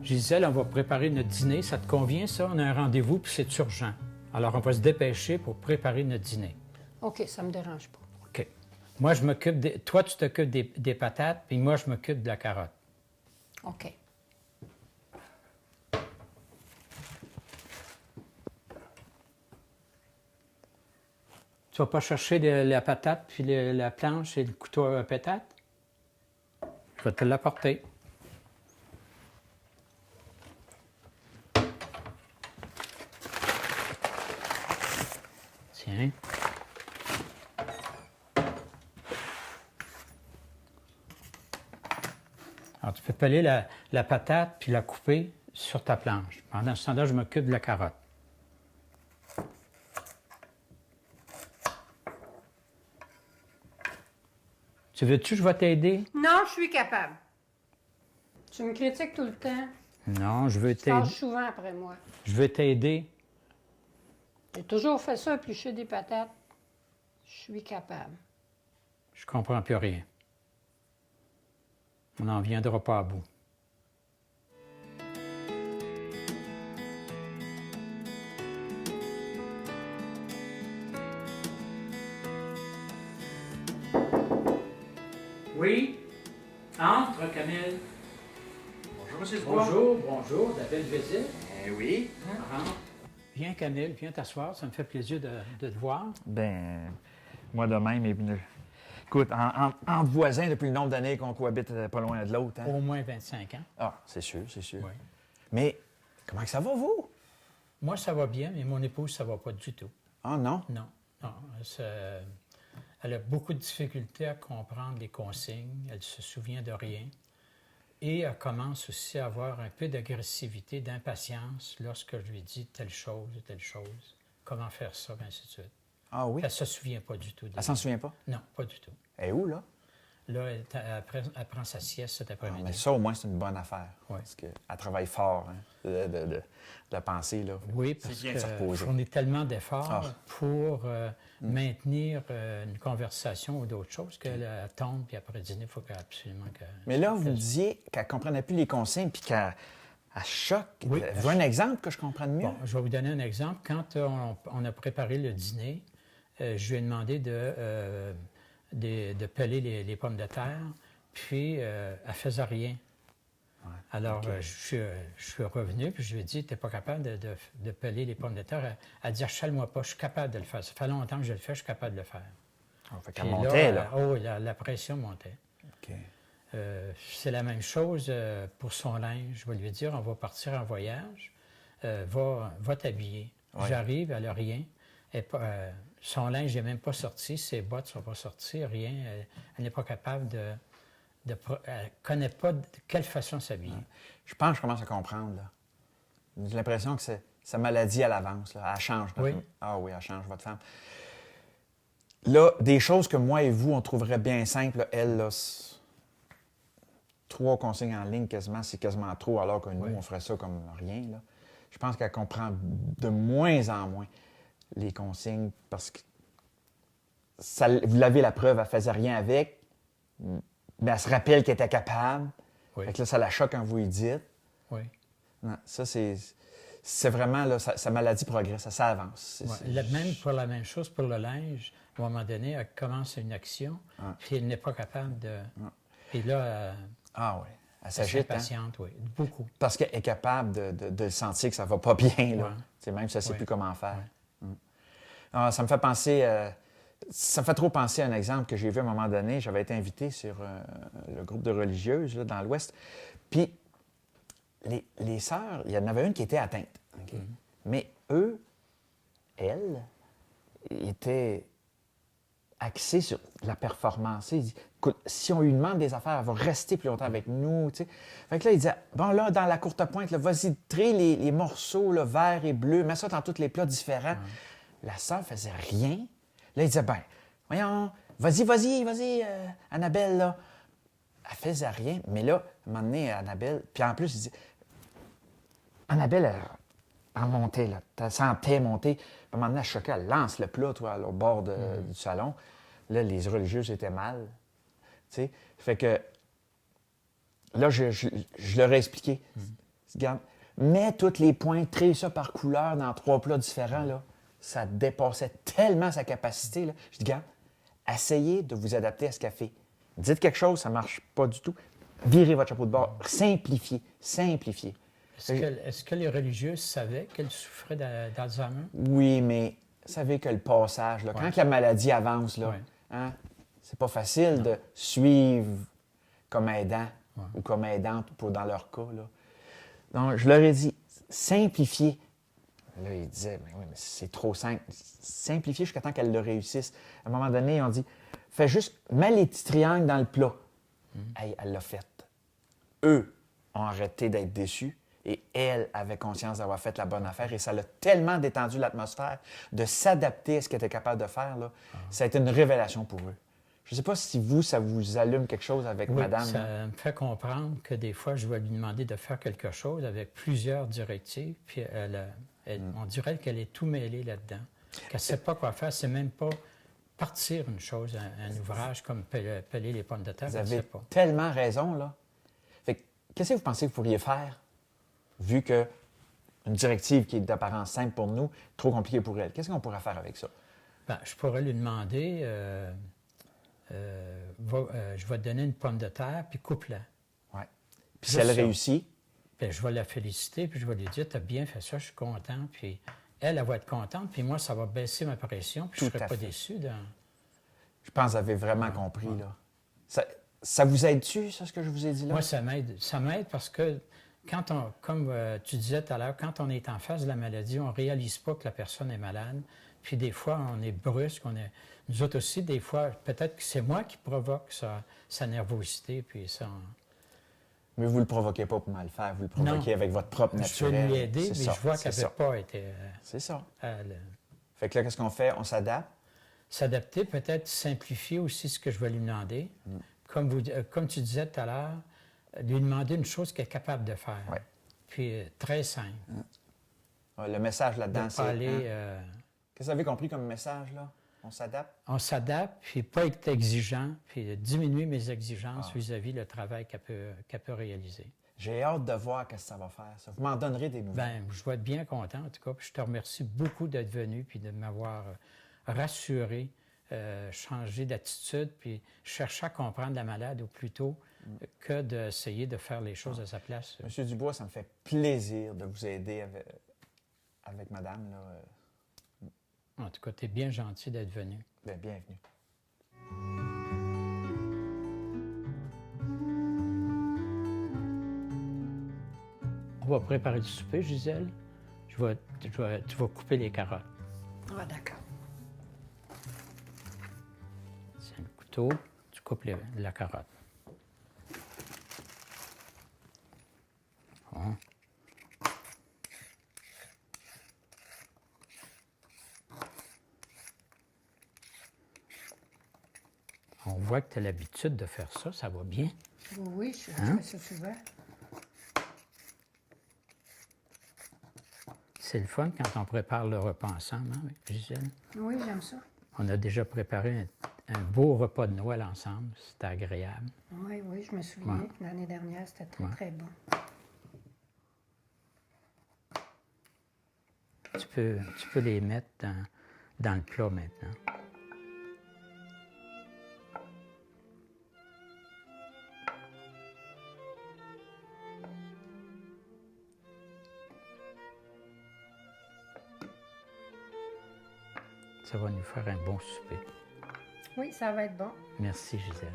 Gisèle, on va préparer notre dîner. Ça te convient, ça? On a un rendez-vous, puis c'est urgent. Alors, on va se dépêcher pour préparer notre dîner. OK, ça me dérange pas. OK. Moi, je m'occupe des... Toi, tu t'occupes des patates, puis moi, je m'occupe de la carotte. OK. Tu vas pas chercher la patate, puis la planche et le couteau à patate? Je vais te l'apporter. Tiens. Alors, tu peux peler la patate puis la couper sur ta planche. Pendant ce temps-là, je m'occupe de la carotte. Tu veux-tu que je vais t'aider? Non, je suis capable. Tu me critiques tout le temps. Non, je veux Tu t'aider. fâches souvent après moi. Je veux t'aider. J'ai toujours fait ça, éplucher des patates. Je suis capable. Je comprends plus rien. On n'en viendra pas à bout. Oui? Entre, Camille. Bonjour, M. Dubois. Bonjour, la belle visite. Oui. Rentre. Viens, Camille, viens t'asseoir. Ça me fait plaisir de te voir. Ben, moi de même. Écoute, en voisins depuis le nombre d'années qu'on cohabite pas loin de l'autre. Hein? Au moins 25 ans. Ah, c'est sûr, c'est sûr. Oui. Mais comment que ça va, vous? Moi, ça va bien, mais mon épouse, ça va pas du tout. Ah non? Non. Elle a beaucoup de difficultés à comprendre les consignes. Elle se souvient de rien. Et elle commence aussi à avoir un peu d'agressivité, d'impatience lorsque je lui dis telle chose, comment faire ça, ainsi de suite. Ah oui? Elle ne se souvient pas du tout. Elle s'en souvient pas? Non, pas du tout. Elle est où, là? Là, elle prend sa sieste cet Ah, après-midi. mais ça, au moins, c'est une bonne affaire. Ouais. Parce qu'elle travaille fort, hein, de la pensée, là. Oui, C'est parce bien de se reposer. qu'on est tellement d'efforts Ah. pour maintenir une conversation ou d'autres choses qu'elle tombe, puis après dîner, il faut absolument que... Mais là, vous disiez qu'elle ne comprenait plus les consignes puis qu'elle choque. Oui, Vous avez un exemple que je comprenne mieux? Bon, je vais vous donner un exemple. Quand on a préparé le dîner, je lui ai demandé de peler les pommes de terre, puis elle ne faisait rien. Ouais, Alors, ok. je suis revenu, puis je lui ai dit, tu n'es pas capable de peler les pommes de terre. Elle dit, achale-moi pas, je suis capable de le faire. Ça fait longtemps que je le fais, je suis capable de le faire. Ah, fait qu'elle Puis montait, là. Oh, la pression montait. OK. C'est la même chose pour son linge. Je vais lui dire, on va partir en voyage, va t'habiller. Ouais. J'arrive, elle n'a rien. Son linge n'est même pas sorti, ses bottes ne sont pas sorties, rien. Elle n'est pas capable elle ne connaît pas de quelle façon s'habiller. Je pense que je commence à comprendre, là. J'ai l'impression que c'est sa maladie à l'avance, là. Elle change. Oui. Ah oui, elle change, votre femme. Là, des choses que moi et vous, on trouverait bien simples, là, elle, là, 3 consignes en ligne, quasiment, c'est quasiment trop, alors que nous, Oui. on ferait ça comme rien, là. Je pense qu'elle comprend de moins en moins les consignes parce que vous l'avez la preuve, elle faisait rien avec, mais elle se rappelle qu'elle était capable. Oui. Fait que là, ça la choque quand vous lui dites. Oui. Non, ça, c'est vraiment, là, sa maladie progresse, ça avance. Ouais. Même pour la même chose pour le linge, à un moment donné, elle commence une action, puis elle n'est pas capable de... Et là, Ah oui, elle elle s'agite, hein? s'impatiente, oui, beaucoup. Parce qu'elle est capable de sentir que ça va pas bien, là. Ouais. Tu sais, même si elle ne sait Ouais. plus comment faire. Ah, ça me fait penser... ça me fait trop penser à un exemple que j'ai vu à un moment donné. J'avais été invité sur le groupe de religieuses là, dans l'Ouest. Puis, les sœurs, il y en avait une qui était atteinte. OK? Mais elles, étaient axées sur la performance. Ils disent, écoute, si on lui demande des affaires, elle va rester plus longtemps avec nous. Tu sais. Fait que là, il disait, bon, là, dans la courte pointe, là, vas-y, trie les morceaux là, verts et bleus, mets ça dans tous les plats différents. La sœur faisait rien. Là, il disait, ben, voyons, vas-y, Annabelle, là. Elle faisait rien, mais là, à un moment donné, Annabelle, puis en plus, il dit, Annabelle, elle montait, là, elle sentait monter. Puis à un moment donné, elle choquait, elle lance le plat, toi, au bord du salon. Là, les religieuses étaient mal, tu sais. Fait que, là, je leur ai expliqué, Regarde, mets tous les points, trie ça par couleur dans 3 plats différents, là. Ça dépassait tellement sa capacité, là. Je dis, regarde, essayez de vous adapter à ce qu'elle fait. Dites quelque chose, ça ne marche pas du tout. Virez votre chapeau de bord. Simplifiez, simplifiez. Est-ce que les religieuses savaient qu'elle souffrait d'Alzheimer? Oui, mais vous savez que le passage, là, quand la maladie avance, là, Ouais. hein, c'est pas facile de suivre comme aidant ou comme aidante dans leur cas. Là. Donc, je leur ai dit, simplifiez. Là, ils disaient, mais oui, mais c'est trop simple. Simplifiez jusqu'à temps qu'elle le réussisse. À un moment donné, ils ont dit, fais juste, mets les petits triangles dans le plat. Hey, elle l'a fait. Eux ont arrêté d'être déçus et elle avait conscience d'avoir fait la bonne affaire et ça l'a tellement détendu l'atmosphère de s'adapter à ce qu'elle était capable de faire. Là. Ça a été une révélation pour eux. Je ne sais pas si vous, ça vous allume quelque chose avec madame. Ça me fait comprendre que des fois, je vais lui demander de faire quelque chose avec plusieurs directives, puis on dirait qu'elle est tout mêlée là-dedans, qu'elle ne sait pas quoi faire, c'est même pas partir une chose, un ouvrage comme peler les pommes de terre, Vous elle ne avez sait pas. tellement raison, là. Fait que, qu'est-ce que vous pensez que vous pourriez faire, vu que une directive qui est d'apparence simple pour nous, trop compliquée pour elle? Qu'est-ce qu'on pourrait faire avec ça? Ben, je pourrais lui demander, je vais te donner une pomme de terre, puis coupe-la. Ouais. Puis si Juste elle ça. réussit, Bien, je vais la féliciter, puis je vais lui dire, tu as bien fait ça, je suis content. Puis elle va être contente, puis moi, ça va baisser ma pression, puis je ne Tout serai à pas fait. déçu. je pense que vous avez vraiment compris, là. Ça vous aide-tu, ça, ce que je vous ai dit là? Moi, ça m'aide. Ça m'aide parce que, comme tu disais tout à l'heure, quand on est en face de la maladie, on ne réalise pas que la personne est malade. Puis des fois, on est brusque. Nous autres aussi, des fois, peut-être que c'est moi qui provoque sa nervosité, puis ça... Mais vous ne le provoquez pas pour mal faire, vous le provoquez Non. avec votre propre Je veux naturel. lui aider, C'est mais ça, je vois c'est qu'elle ça. n'avait pas été C'est ça. à Fait que là, qu'est-ce qu'on fait? On s'adapte. s'adapter, peut-être simplifier aussi ce que je vais lui demander. Comme tu disais tout à l'heure, lui demander une chose qu'elle est capable de faire. Ouais. Puis très simple. Le message De là-dedans, pas c'est... aller, hein? Qu'est-ce que vous avez compris comme message, là? On s'adapte? on s'adapte, puis pas être exigeant, puis diminuer mes exigences vis-à-vis le travail qu'elle peut réaliser. J'ai hâte de voir qu'est-ce que ça va faire, ça. Vous m'en donnerez des nouvelles. Bien, je vais être bien content, en tout cas. Puis je te remercie beaucoup d'être venu, puis de m'avoir rassuré, changé d'attitude, puis chercher à comprendre la malade au plus tôt que d'essayer de faire les choses à sa place. Monsieur Dubois, ça me fait plaisir de vous aider avec madame, là. En tout cas, tu es bien gentil d'être venu. Bien, bienvenue. On va préparer le souper, Gisèle. Tu vas couper les carottes. Ah, d'accord. C'est un couteau, tu coupes la carotte. Bon. On voit que tu as l'habitude de faire ça, ça va bien. Oui, je fais ça souvent. C'est le fun quand on prépare le repas ensemble, hein, avec Gisèle. Oui, j'aime ça. On a déjà préparé un beau repas de Noël ensemble, c'était agréable. Oui, oui, je me souviens Ouais. que l'année dernière, c'était très, Ouais. très bon. Tu peux les mettre dans le plat maintenant. Ça va nous faire un bon souper. Oui, ça va être bon. Merci, Gisèle.